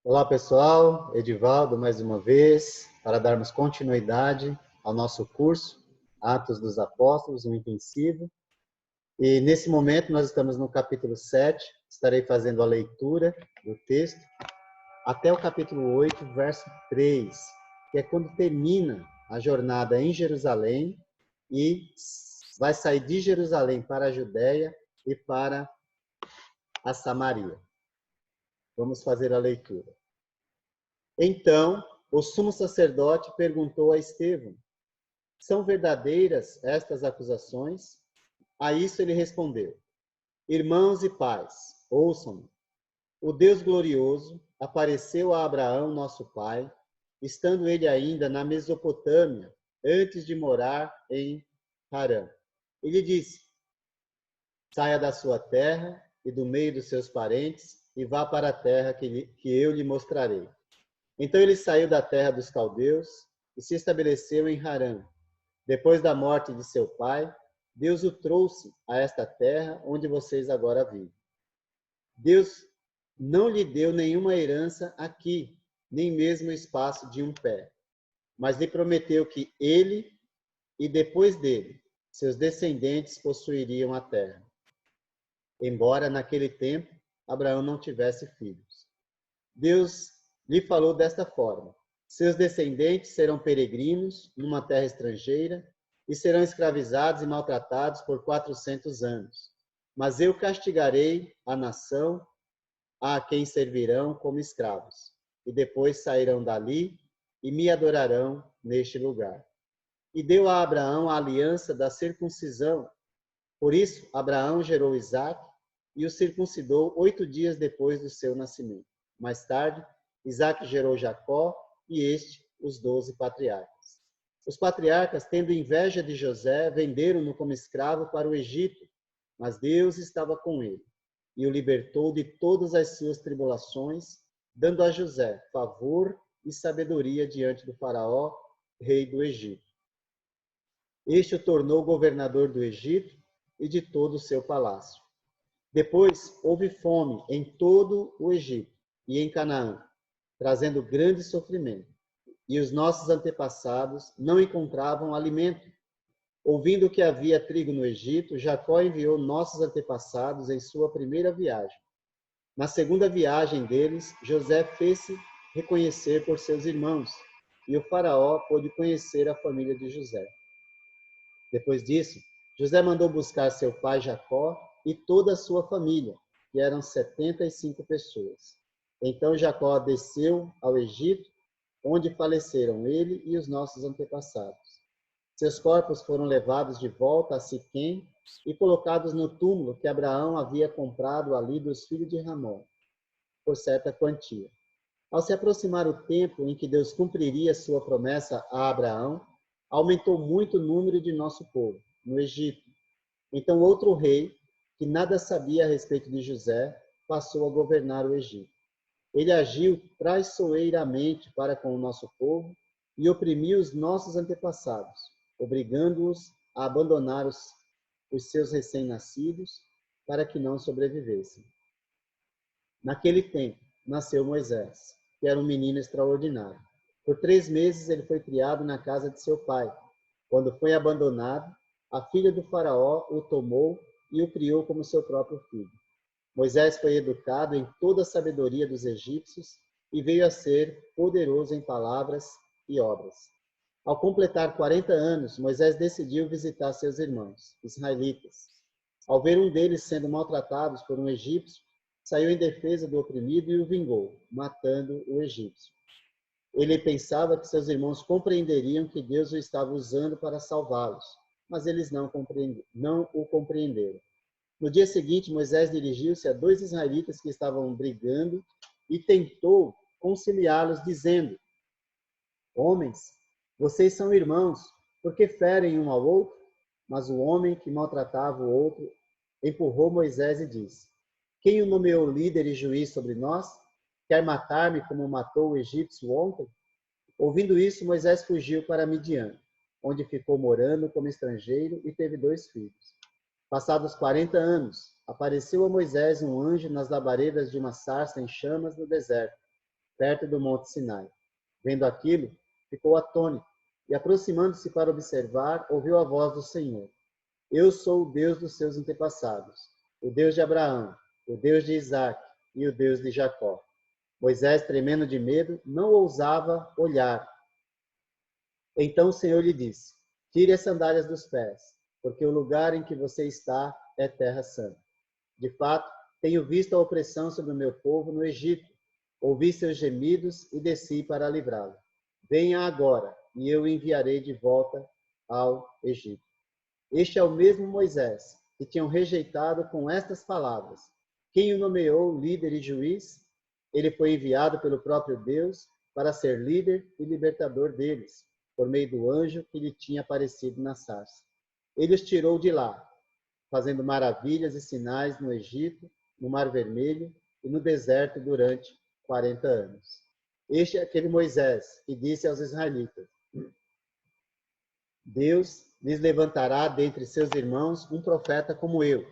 Olá pessoal, Edivaldo mais uma vez, para darmos continuidade ao nosso curso Atos dos Apóstolos, um intensivo. E nesse momento nós estamos no capítulo 7, estarei fazendo a leitura do texto até o capítulo 8, verso 3, que é quando termina a jornada em Jerusalém e vai sair de Jerusalém para a Judéia e para a Samaria. Vamos fazer a leitura. Então, o sumo sacerdote perguntou a Estevão: são verdadeiras estas acusações? A isso ele respondeu: irmãos e pais, ouçam-me. O Deus glorioso apareceu a Abraão, nosso pai, estando ele ainda na Mesopotâmia, antes de morar em Harã. Ele disse: saia da sua terra e do meio dos seus parentes e vá para a terra que eu lhe mostrarei. Então ele saiu da terra dos caldeus e se estabeleceu em Harã. Depois da morte de seu pai, Deus o trouxe a esta terra onde vocês agora vivem. Deus não lhe deu nenhuma herança aqui, nem mesmo o espaço de um pé, mas lhe prometeu que ele e depois dele, seus descendentes possuiriam a terra. Embora naquele tempo Abraão não tivesse filhos. Deus lhe falou desta forma: seus descendentes serão peregrinos numa terra estrangeira e serão escravizados e maltratados por 400 anos. Mas eu castigarei a nação a quem servirão como escravos, e depois sairão dali e me adorarão neste lugar. E deu a Abraão a aliança da circuncisão. Por isso, Abraão gerou Isaque e o circuncidou 8 dias depois do seu nascimento. Mais tarde, Isaque gerou Jacó e este os 12 patriarcas. Os patriarcas, tendo inveja de José, venderam-no como escravo para o Egito, mas Deus estava com ele e o libertou de todas as suas tribulações, dando a José favor e sabedoria diante do faraó, rei do Egito. Este o tornou governador do Egito e de todo o seu palácio. Depois houve fome em todo o Egito e em Canaã, trazendo grande sofrimento. E os nossos antepassados não encontravam alimento. Ouvindo que havia trigo no Egito, Jacó enviou nossos antepassados em sua primeira viagem. Na segunda viagem deles, José fez-se reconhecer por seus irmãos, e o faraó pôde conhecer a família de José. Depois disso, José mandou buscar seu pai Jacó e toda a sua família, que eram 75 pessoas. Então Jacó desceu ao Egito, onde faleceram ele e os nossos antepassados. Seus corpos foram levados de volta a Siquém e colocados no túmulo que Abraão havia comprado ali dos filhos de Ramon, por certa quantia. Ao se aproximar o tempo em que Deus cumpriria sua promessa a Abraão, aumentou muito o número de nosso povo no Egito. Então outro rei, que nada sabia a respeito de José, passou a governar o Egito. Ele agiu traiçoeiramente para com o nosso povo e oprimiu os nossos antepassados, obrigando-os a abandonar os seus recém-nascidos para que não sobrevivessem. Naquele tempo, nasceu Moisés, que era um menino extraordinário. Por 3 meses ele foi criado na casa de seu pai. Quando foi abandonado, a filha do faraó o tomou e o criou como seu próprio filho. Moisés foi educado em toda a sabedoria dos egípcios e veio a ser poderoso em palavras e obras. Ao completar 40 anos, Moisés decidiu visitar seus irmãos, israelitas. Ao ver um deles sendo maltratados por um egípcio, saiu em defesa do oprimido e o vingou, matando o egípcio. Ele pensava que seus irmãos compreenderiam que Deus o estava usando para salvá-los, mas eles não o compreenderam. No dia seguinte, Moisés dirigiu-se a 2 israelitas que estavam brigando e tentou conciliá-los, dizendo: homens, vocês são irmãos, por que ferem um ao outro? Mas o homem que maltratava o outro empurrou Moisés e disse: quem o nomeou líder e juiz sobre nós? Quer matar-me como matou o egípcio ontem? Ouvindo isso, Moisés fugiu para Midian, onde ficou morando como estrangeiro e teve 2 filhos. Passados 40 anos, apareceu a Moisés um anjo nas labaredas de uma sarça em chamas no deserto. perto do monte Sinai. Vendo aquilo, ficou atônito e, aproximando-se para observar, ouviu a voz do Senhor. Eu sou o Deus dos seus antepassados, o Deus de Abraão, o Deus de Isaque e o Deus de Jacó. Moisés, tremendo de medo, não ousava olhar. Então o Senhor lhe disse: tire as sandálias dos pés, porque o lugar em que você está é terra santa. De fato, tenho visto a opressão sobre o meu povo no Egito. Ouvi seus gemidos e desci para livrá-lo. Venha agora, e eu o enviarei de volta ao Egito. Este é o mesmo Moisés que tinham rejeitado com estas palavras. Quem o nomeou líder e juiz? Ele foi enviado pelo próprio Deus para ser líder e libertador deles, por meio do anjo que lhe tinha aparecido na sarça. Ele os tirou de lá, fazendo maravilhas e sinais no Egito, no Mar Vermelho e no deserto durante 40 anos. Este é aquele Moisés que disse aos israelitas: Deus lhes levantará dentre seus irmãos um profeta como eu.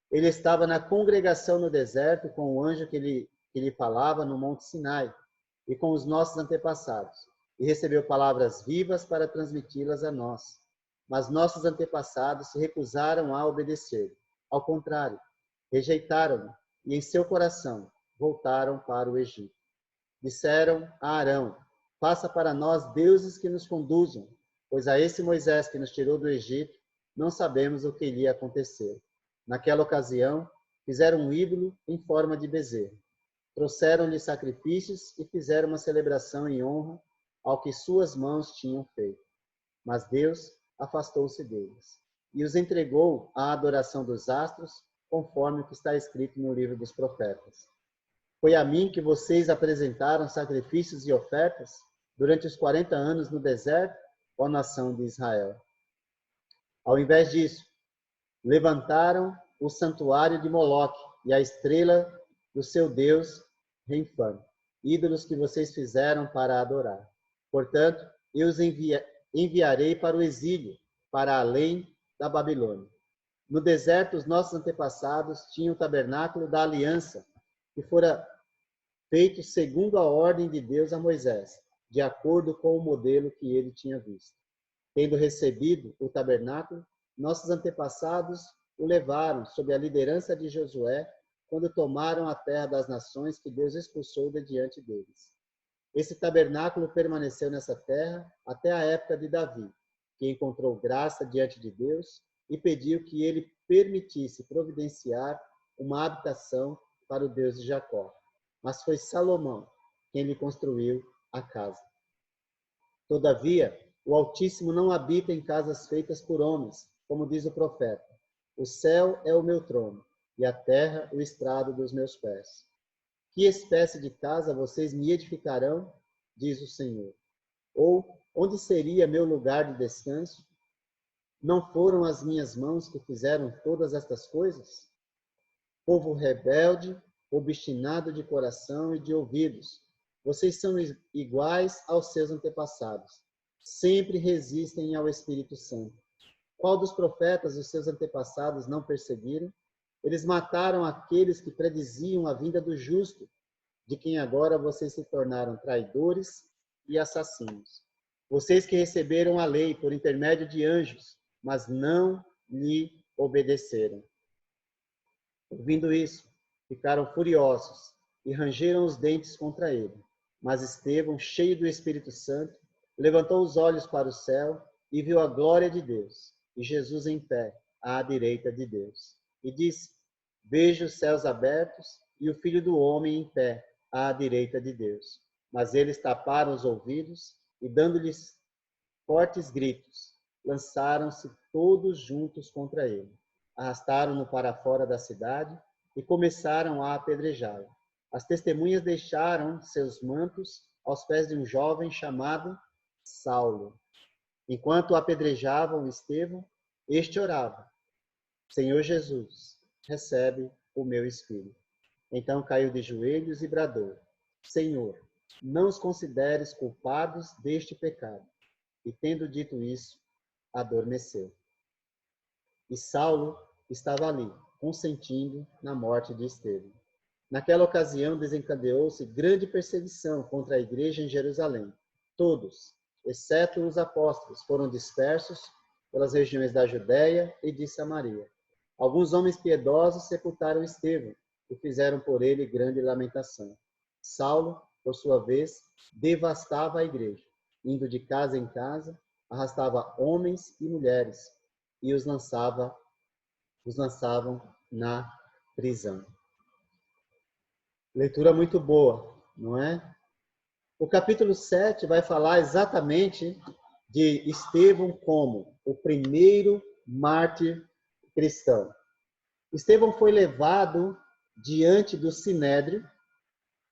Ele estava na congregação no deserto com o anjo que lhe falava no Monte Sinai e com os nossos antepassados, e recebeu palavras vivas para transmiti-las a nós. Mas nossos antepassados se recusaram a obedecer. Ao contrário, rejeitaram-no e em seu coração voltaram para o Egito. Disseram a Arão: faça para nós deuses que nos conduzam, pois a esse Moisés que nos tirou do Egito, não sabemos o que iria acontecer. Naquela ocasião, fizeram um ídolo em forma de bezerro. Trouxeram-lhe sacrifícios e fizeram uma celebração em honra ao que suas mãos tinham feito. Mas Deus afastou-se deles e os entregou à adoração dos astros, conforme o que está escrito no livro dos profetas. Foi a mim que vocês apresentaram sacrifícios e ofertas durante os 40 anos no deserto, ó nação de Israel. Ao invés disso, levantaram o santuário de Moloque e a estrela do seu Deus, Renfã, ídolos que vocês fizeram para adorar. Portanto, eu os enviarei para o exílio, para além da Babilônia. No deserto, os nossos antepassados tinham o tabernáculo da aliança, que fora feito segundo a ordem de Deus a Moisés, de acordo com o modelo que ele tinha visto. Tendo recebido o tabernáculo, nossos antepassados o levaram sob a liderança de Josué, quando tomaram a terra das nações que Deus expulsou de diante deles. Esse tabernáculo permaneceu nessa terra até a época de Davi, que encontrou graça diante de Deus e pediu que ele permitisse providenciar uma habitação para o Deus de Jacó. Mas foi Salomão quem lhe construiu a casa. Todavia, o Altíssimo não habita em casas feitas por homens, como diz o profeta. O céu é o meu trono, e a terra o estrado dos meus pés. Que espécie de casa vocês me edificarão, diz o Senhor? Ou onde seria meu lugar de descanso? Não foram as minhas mãos que fizeram todas estas coisas? Povo rebelde, obstinado de coração e de ouvidos, vocês são iguais aos seus antepassados. Sempre resistem ao Espírito Santo. Qual dos profetas os seus antepassados não perseguiram? Eles mataram aqueles que prediziam a vinda do justo, de quem agora vocês se tornaram traidores e assassinos. Vocês que receberam a lei por intermédio de anjos, mas não lhe obedeceram. Ouvindo isso, ficaram furiosos e rangeram os dentes contra ele. Mas Estevão, cheio do Espírito Santo, levantou os olhos para o céu e viu a glória de Deus, e Jesus em pé, à direita de Deus. E disse: vejo os céus abertos e o Filho do Homem em pé, à direita de Deus. Mas eles taparam os ouvidos e, dando-lhes fortes gritos, lançaram-se todos juntos contra ele. Arrastaram-no para fora da cidade e começaram a apedrejá-lo. As testemunhas deixaram seus mantos aos pés de um jovem chamado Saulo. Enquanto apedrejavam Estevão, este orava: Senhor Jesus, recebe o meu espírito. Então caiu de joelhos e bradou: Senhor, não os consideres culpados deste pecado. E tendo dito isso, adormeceu. E Saulo estava ali, consentindo na morte de Estevão. Naquela ocasião, desencadeou-se grande perseguição contra a igreja em Jerusalém. Todos, exceto os apóstolos, foram dispersos pelas regiões da Judéia e de Samaria. Alguns homens piedosos sepultaram Estevão e fizeram por ele grande lamentação. Saulo, por sua vez, devastava a igreja, indo de casa em casa, arrastava homens e mulheres e os lançavam na prisão. Leitura muito boa, não é? O capítulo 7 vai falar exatamente de Estevão como o primeiro mártir cristão. Estevão foi levado diante do Sinédrio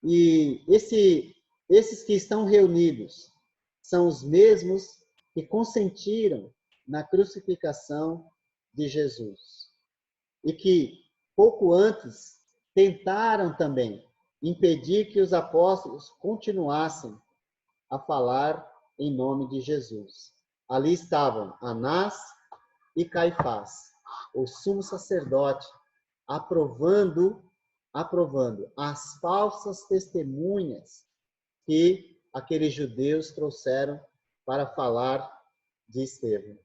e esses que estão reunidos são os mesmos que consentiram na crucificação de Jesus e que pouco antes tentaram também impedir que os apóstolos continuassem a falar em nome de Jesus. Ali estavam Anás e Caifás, o sumo sacerdote, aprovando as falsas testemunhas que aqueles judeus trouxeram para falar de Estevão.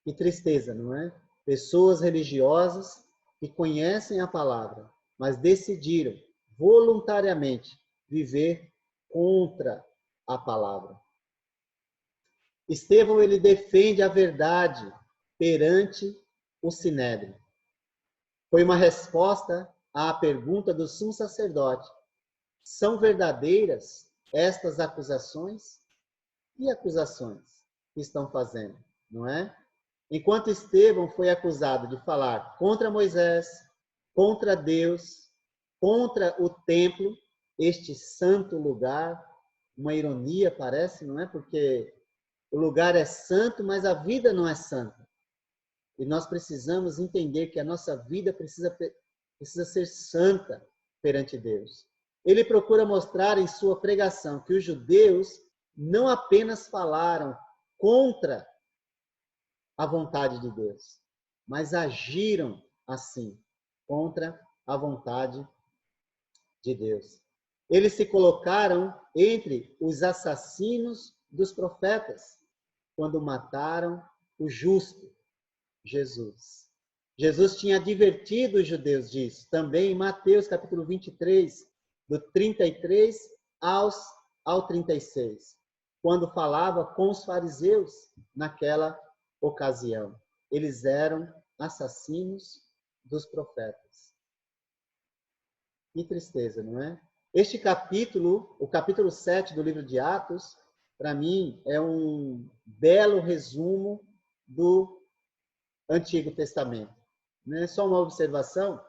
Que tristeza, não é? Pessoas religiosas que conhecem a palavra, mas decidiram voluntariamente viver contra a palavra. Estevão, ele defende a verdade perante o Sinédrio. Foi uma resposta à pergunta do sumo sacerdote: são verdadeiras estas acusações? Que acusações que estão fazendo, não é? Enquanto Estevão foi acusado de falar contra Moisés, contra Deus, contra o templo, este santo lugar, uma ironia parece, não é? Porque o lugar é santo, mas a vida não é santa. E nós precisamos entender que a nossa vida precisa ser santa perante Deus. Ele procura mostrar em sua pregação que os judeus não apenas falaram contra a vontade de Deus, mas agiram assim, contra a vontade de Deus. Eles se colocaram entre os assassinos dos profetas, quando mataram o justo, Jesus. Jesus tinha advertido os judeus disso, também em Mateus capítulo 23, do 33 ao 36, quando falava com os fariseus naquela ocasião. Eles eram assassinos dos profetas. Que tristeza, não é? Este capítulo, o capítulo 7 do livro de Atos, para mim, é um belo resumo do Antigo Testamento. Não é só uma observação.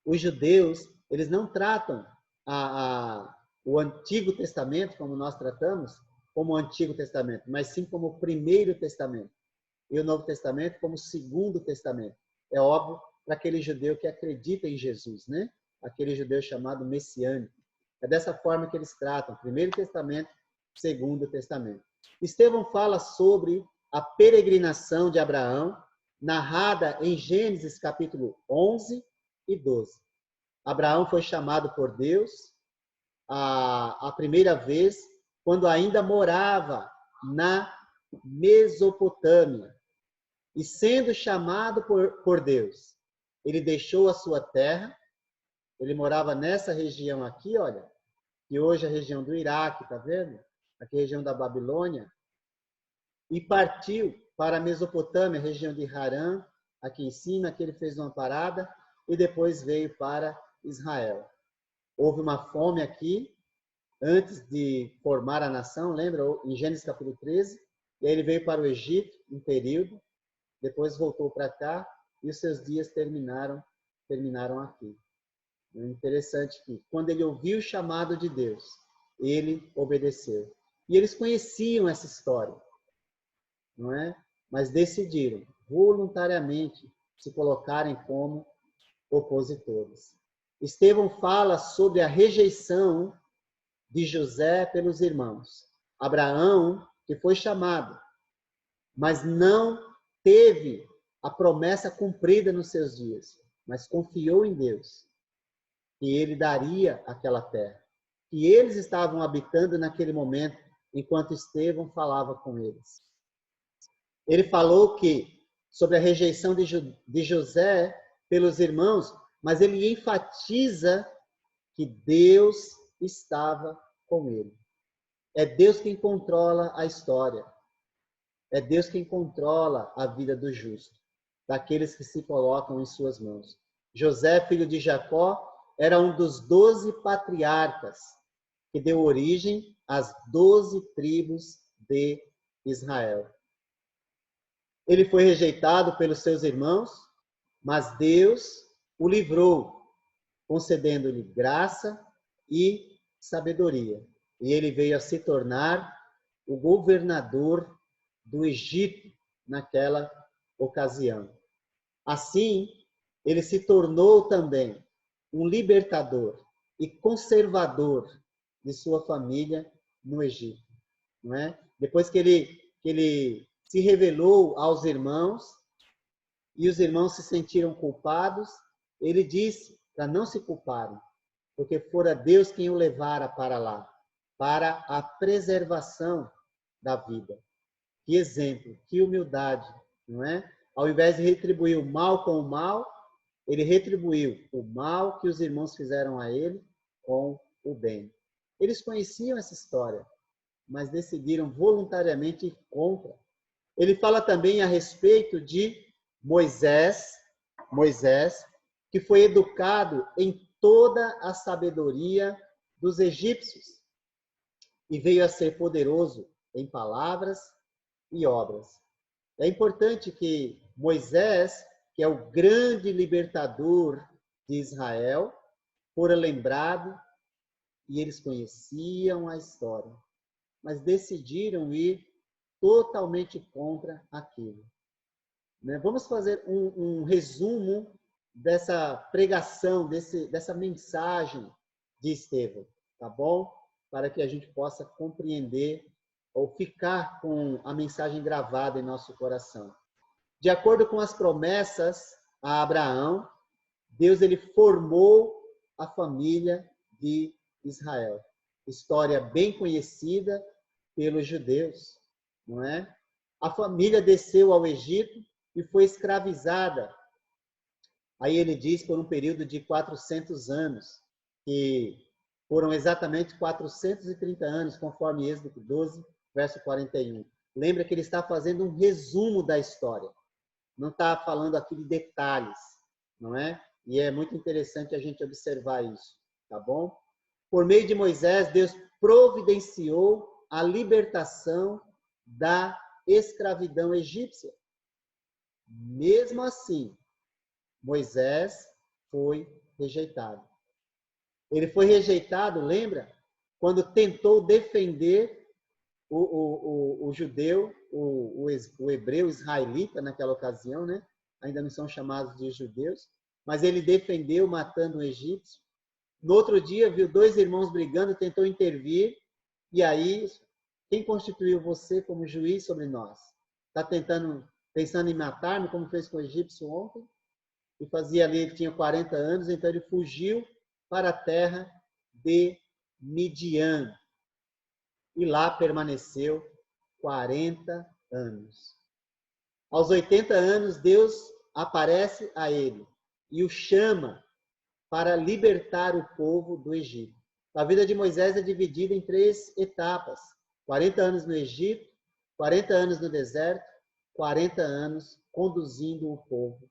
Os judeus, eles não tratam o Antigo Testamento, como nós tratamos, como o Antigo Testamento, mas sim como o Primeiro Testamento. E o Novo Testamento como o Segundo Testamento. É óbvio para aquele judeu que acredita em Jesus, né? Aquele judeu chamado messiânico. É dessa forma que eles tratam Primeiro Testamento, Segundo Testamento. Estevão fala sobre a peregrinação de Abraão, narrada em Gênesis capítulo 11 e 12. Abraão foi chamado por Deus a primeira vez quando ainda morava na Mesopotâmia. E sendo chamado por Deus, ele deixou a sua terra, ele morava nessa região aqui, olha, que hoje é a região do Iraque, tá vendo? Aqui é a região da Babilônia, e partiu para a Mesopotâmia, região de Harã, aqui em cima, que ele fez uma parada, e depois veio para Israel. Houve uma fome aqui, antes de formar a nação, lembra? Em Gênesis capítulo 13, e aí ele veio para o Egito, um período, depois voltou para cá, e os seus dias terminaram aqui. É interessante que, quando ele ouviu o chamado de Deus, ele obedeceu. E eles conheciam essa história, não é? Mas decidiram voluntariamente se colocarem como opositores. Estevão fala sobre a rejeição de José pelos irmãos. Abraão, que foi chamado, mas não teve a promessa cumprida nos seus dias, mas confiou em Deus. que ele daria aquela terra, que eles estavam habitando naquele momento, enquanto Estevão falava com eles. Ele falou que sobre a rejeição de José pelos irmãos, mas ele enfatiza que Deus estava com ele. É Deus quem controla a história. É Deus quem controla a vida do justo, daqueles que se colocam em suas mãos. José, filho de Jacó, era um dos 12 patriarcas que deu origem às 12 tribos de Israel. Ele foi rejeitado pelos seus irmãos, mas Deus o livrou, concedendo-lhe graça e sabedoria. E ele veio a se tornar o governador do Egito naquela ocasião. Assim, ele se tornou também um libertador e conservador de sua família no Egito. Não é? Depois que ele se revelou aos irmãos, e os irmãos se sentiram culpados, ele disse para não se culparem, porque fora Deus quem o levara para lá, para a preservação da vida. Que exemplo, que humildade, não é? Ao invés de retribuir o mal com o mal, ele retribuiu o mal que os irmãos fizeram a ele com o bem. Eles conheciam essa história, mas decidiram voluntariamente ir contra. Ele fala também a respeito de Moisés, que foi educado em toda a sabedoria dos egípcios e veio a ser poderoso em palavras e obras. É importante que Moisés, que é o grande libertador de Israel, fora lembrado e eles conheciam a história, mas decidiram ir totalmente contra aquilo. Vamos fazer um resumo dessa pregação, dessa mensagem de Estevão, tá bom? Para que a gente possa compreender ou ficar com a mensagem gravada em nosso coração. De acordo com as promessas a Abraão, Deus ele formou a família de Israel. História bem conhecida pelos judeus, não é? A família desceu ao Egito e foi escravizada. Aí ele diz por um período de 400 anos, que foram exatamente 430 anos, conforme Êxodo 12, verso 41. Lembra que ele está fazendo um resumo da história. Não está falando aqui de detalhes, não é? E é muito interessante a gente observar isso, tá bom? Por meio de Moisés, Deus providenciou a libertação da escravidão egípcia. Mesmo assim, Moisés foi rejeitado. Ele foi rejeitado, lembra? Quando tentou defender o judeu, o hebreu israelita naquela ocasião, né? Ainda não são chamados de judeus, mas ele defendeu matando um egípcio. No outro dia, viu 2 irmãos brigando, tentou intervir, e aí, quem constituiu você como juiz sobre nós? Está pensando em matar-me, como fez com o egípcio ontem? E fazia ali, ele tinha 40 anos, então ele fugiu para a terra de Midian. E lá permaneceu 40 anos. Aos 80 anos, Deus aparece a ele e o chama para libertar o povo do Egito. A vida de Moisés é dividida em 3 etapas. 40 anos no Egito, 40 anos no deserto, 40 anos conduzindo o povo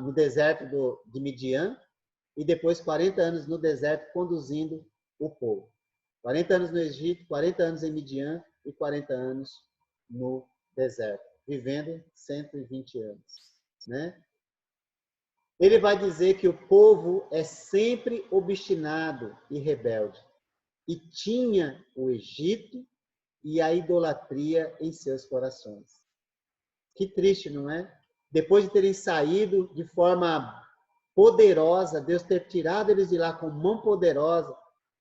no deserto de Midian e depois 40 anos no deserto conduzindo o povo. 40 anos no Egito, 40 anos em Midian e 40 anos no deserto, vivendo 120 anos, né? Ele vai dizer que o povo é sempre obstinado e rebelde e tinha o Egito e a idolatria em seus corações. Que triste, não é? Depois de terem saído de forma poderosa, Deus ter tirado eles de lá com mão poderosa,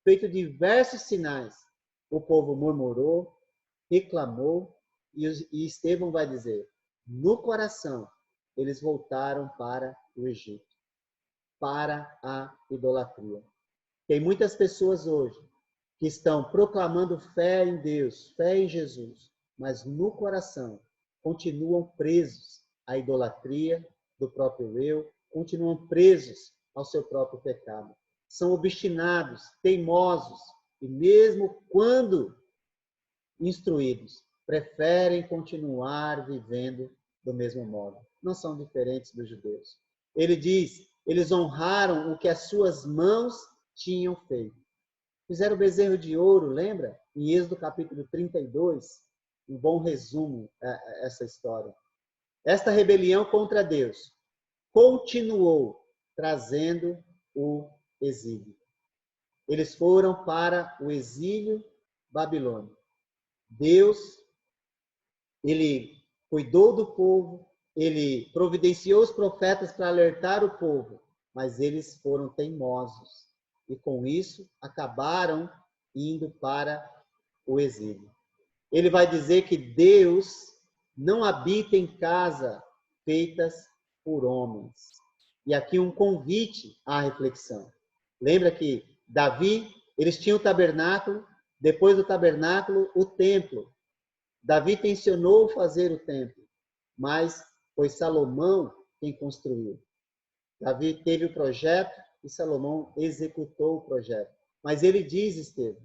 feito diversos sinais, o povo murmurou, reclamou, e Estevão vai dizer, no coração, eles voltaram para o Egito. para a idolatria. Tem muitas pessoas hoje que estão proclamando fé em Deus, fé em Jesus, mas no coração continuam presos à idolatria do próprio eu, continuam presos ao seu próprio pecado. São obstinados, teimosos, e mesmo quando instruídos, preferem continuar vivendo do mesmo modo. Não são diferentes dos judeus. Ele diz, eles honraram o que as suas mãos tinham feito. Fizeram o bezerro de ouro, lembra? Em Êxodo capítulo 32, um bom resumo essa história. Esta rebelião contra Deus continuou trazendo o exílio. Eles foram para o exílio babilônico. Deus, ele cuidou do povo, ele providenciou os profetas para alertar o povo, mas eles foram teimosos. E com isso, acabaram indo para o exílio. Ele vai dizer que Deus não habita em casa feitas por homens. E aqui um convite à reflexão. Lembra que Davi, eles tinham o tabernáculo, depois do tabernáculo, o templo. Davi tensionou fazer o templo, mas foi Salomão quem construiu. Davi teve o projeto e Salomão executou o projeto. Mas ele diz, Estevão,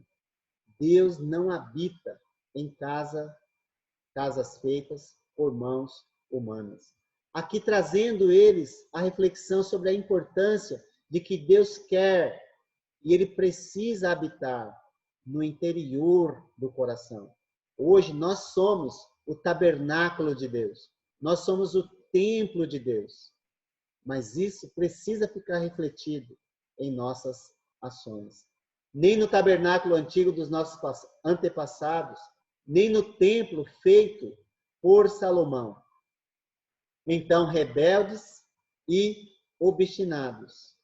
Deus não habita em casas feitas por mãos humanas. Aqui trazendo eles a reflexão sobre a importância de que Deus quer e ele precisa habitar no interior do coração. Hoje nós somos o tabernáculo de Deus. Nós somos o templo de Deus. Mas isso precisa ficar refletido em nossas ações. Nem no tabernáculo antigo dos nossos antepassados, nem no templo feito por Salomão. Então, rebeldes e obstinados.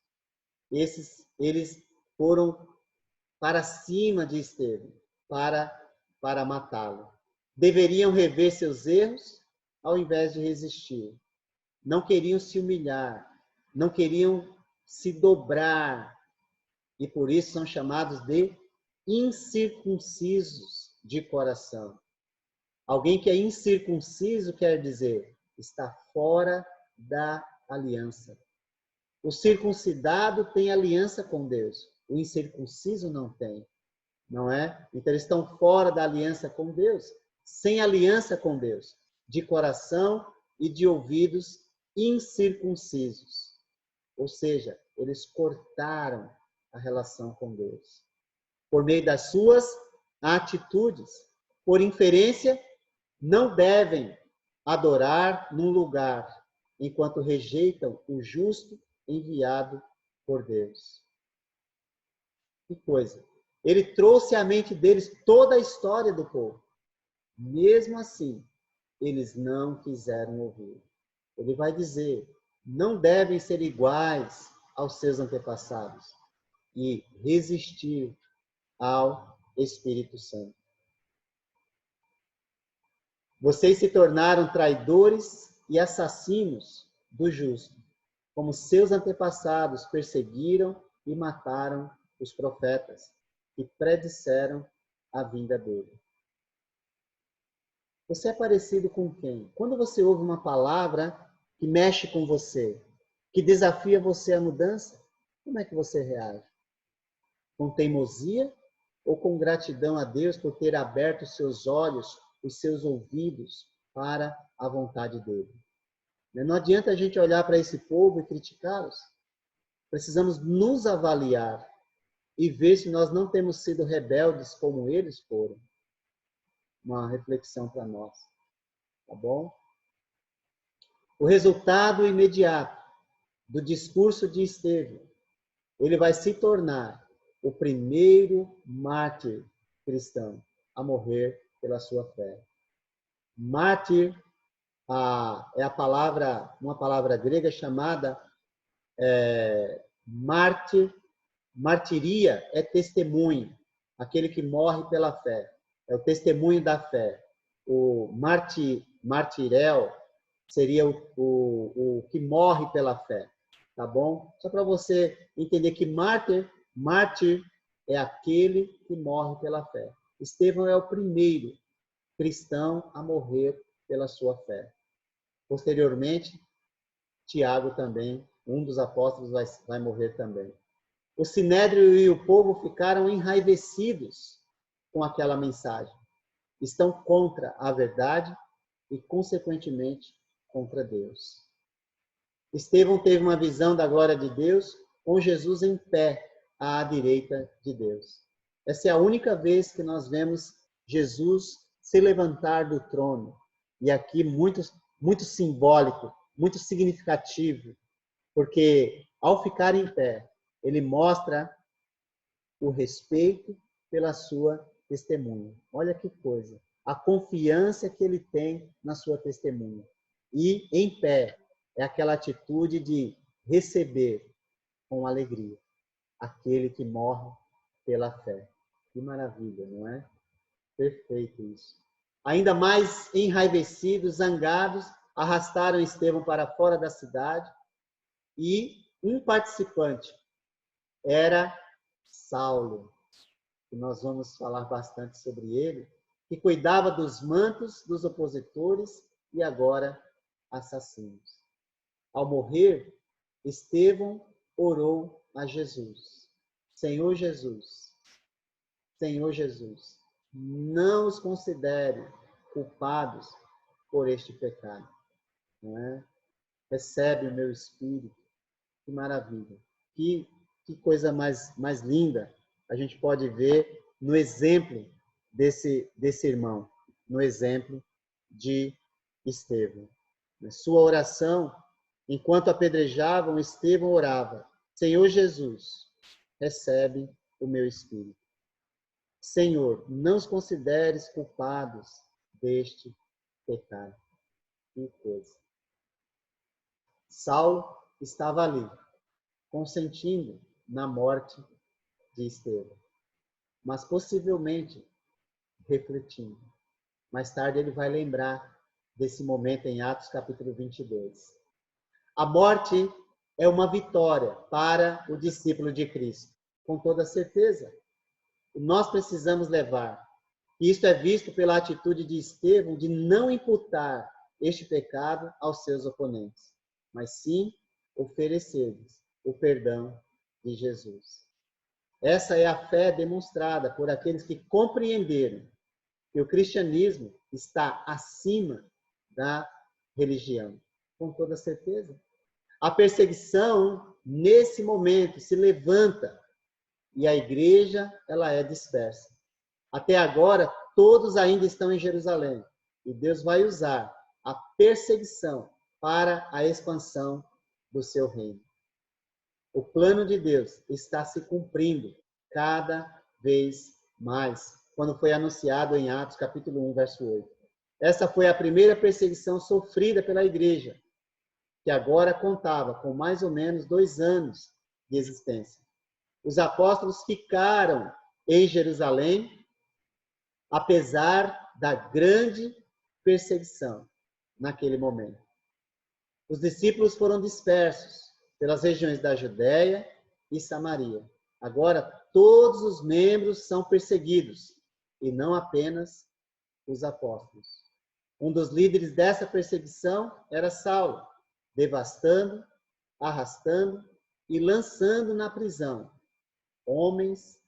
Eles foram para cima de Estevão, para matá-lo. Deveriam rever seus erros ao invés de resistir. Não queriam se humilhar, não queriam se dobrar, e por isso são chamados de incircuncisos de coração. Alguém que é incircunciso quer dizer, está fora da aliança. O circuncidado tem aliança com Deus, o incircunciso não tem, não é? Então eles estão fora da aliança com Deus, sem aliança com Deus, de coração e de ouvidos incircuncisos. Ou seja, eles cortaram a relação com Deus. Por meio das suas atitudes. Por inferência, não devem adorar num lugar, enquanto rejeitam o justo enviado por Deus. Que coisa! Ele trouxe à mente deles toda a história do povo. Mesmo assim, eles não quiseram ouvir. Ele vai dizer, não devem ser iguais aos seus antepassados e resistir ao Espírito Santo. Vocês se tornaram traidores e assassinos do justo, como seus antepassados perseguiram e mataram os profetas que predisseram a vinda dele. Você é parecido com quem? Quando você ouve uma palavra que mexe com você, que desafia você à mudança, como é que você reage? Com teimosia ou com gratidão a Deus por ter aberto os seus olhos, os seus ouvidos para a vontade dele? Não adianta a gente olhar para esse povo e criticá-los. Precisamos nos avaliar e ver se nós não temos sido rebeldes como eles foram. Uma reflexão para nós. Tá bom? O resultado imediato do discurso de Estevão, ele vai se tornar o primeiro mártir cristão a morrer pela sua fé. Mártir é uma palavra grega chamada martiria, é testemunho, aquele que morre pela fé, é o testemunho da fé. O martirel seria o que morre pela fé. tá bom? Só para você entender que mártir é aquele que morre pela fé. Estevão é o primeiro cristão a morrer pela sua fé. Posteriormente, Tiago também, um dos apóstolos, vai morrer também. O sinédrio e o povo ficaram enraivecidos com aquela mensagem. Estão contra a verdade e, consequentemente, contra Deus. Estevão teve uma visão da glória de Deus com Jesus em pé à direita de Deus. Essa é a única vez que nós vemos Jesus se levantar do trono. E aqui muito simbólico, muito significativo, porque ao ficar em pé, ele mostra o respeito pela sua testemunha. Olha que coisa. A confiança que ele tem na sua testemunha. E em pé é aquela atitude de receber com alegria aquele que morre pela fé. Que maravilha, não é? Perfeito isso. Ainda mais enraivecidos, zangados, arrastaram Estevão para fora da cidade e um participante era Saulo, que nós vamos falar bastante sobre ele, que cuidava dos mantos dos opositores e agora assassinos. Ao morrer, Estevão orou a Jesus. Senhor Jesus, não os considere culpados por este pecado. Não é? Recebe o meu espírito. Que maravilha. Que coisa mais linda a gente pode ver no exemplo desse irmão, no exemplo de Estevão. Na sua oração, enquanto apedrejavam, Estevão orava: Senhor Jesus, recebe o meu espírito. Senhor, não os consideres culpados deste pecado. Que coisa. Saulo estava ali, consentindo na morte de Estevão, mas possivelmente refletindo. Mais tarde ele vai lembrar desse momento em Atos capítulo 22. A morte é uma vitória para o discípulo de Cristo, com toda certeza. Nós precisamos levar. E isto é visto pela atitude de Estevão de não imputar este pecado aos seus oponentes, mas sim oferecer-lhes o perdão de Jesus. Essa é a fé demonstrada por aqueles que compreenderam que o cristianismo está acima da religião. Com toda certeza. A perseguição, nesse momento, se levanta e a igreja ela é dispersa. Até agora, todos ainda estão em Jerusalém. E Deus vai usar a perseguição para a expansão do seu reino. O plano de Deus está se cumprindo cada vez mais, quando foi anunciado em Atos capítulo 1, verso 8. Essa foi a primeira perseguição sofrida pela igreja, que agora contava com mais ou menos 2 anos de existência. Os apóstolos ficaram em Jerusalém, apesar da grande perseguição naquele momento. Os discípulos foram dispersos pelas regiões da Judéia e Samaria. Agora, todos os membros são perseguidos, e não apenas os apóstolos. Um dos líderes dessa perseguição era Saulo, devastando, arrastando e lançando na prisão homens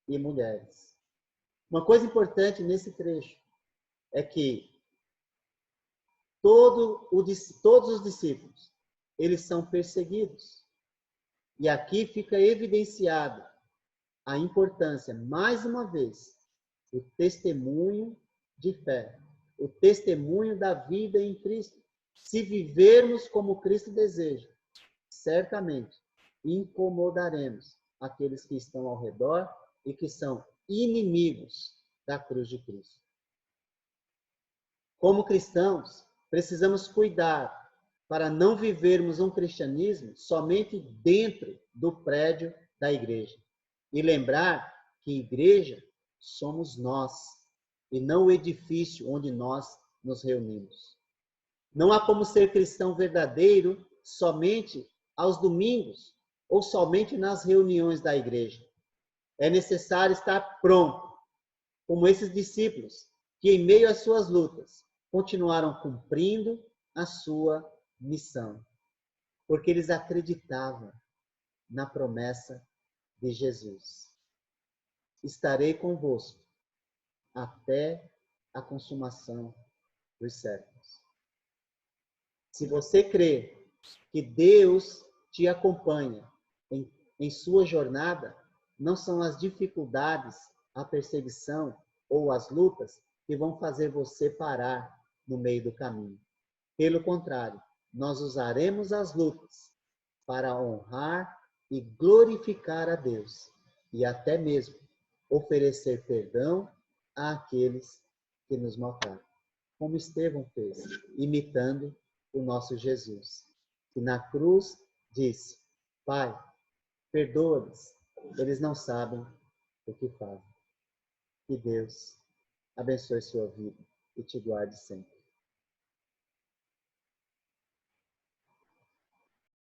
e mulheres. Uma coisa importante nesse trecho é que todos os discípulos, eles são perseguidos. E aqui fica evidenciado a importância, mais uma vez, do testemunho de fé, o testemunho da vida em Cristo. Se vivermos como Cristo deseja, certamente incomodaremos aqueles que estão ao redor e que são inimigos da cruz de Cristo. Como cristãos, precisamos cuidar para não vivermos um cristianismo somente dentro do prédio da igreja. E lembrar que igreja somos nós, e não o edifício onde nós nos reunimos. Não há como ser cristão verdadeiro somente aos domingos ou somente nas reuniões da igreja. É necessário estar pronto, como esses discípulos, que em meio às suas lutas continuaram cumprindo a sua missão, porque eles acreditavam na promessa de Jesus. Estarei convosco até a consumação dos séculos. Se você crê que Deus te acompanha em sua jornada, não são as dificuldades, a perseguição ou as lutas que vão fazer você parar no meio do caminho. Pelo contrário, nós usaremos as lutas para honrar e glorificar a Deus e até mesmo oferecer perdão àqueles que nos maltratam, como Estevão fez, imitando o nosso Jesus, que na cruz disse: Pai, perdoa-lhes, eles não sabem o que fazem. Que Deus abençoe sua vida e te guarde sempre.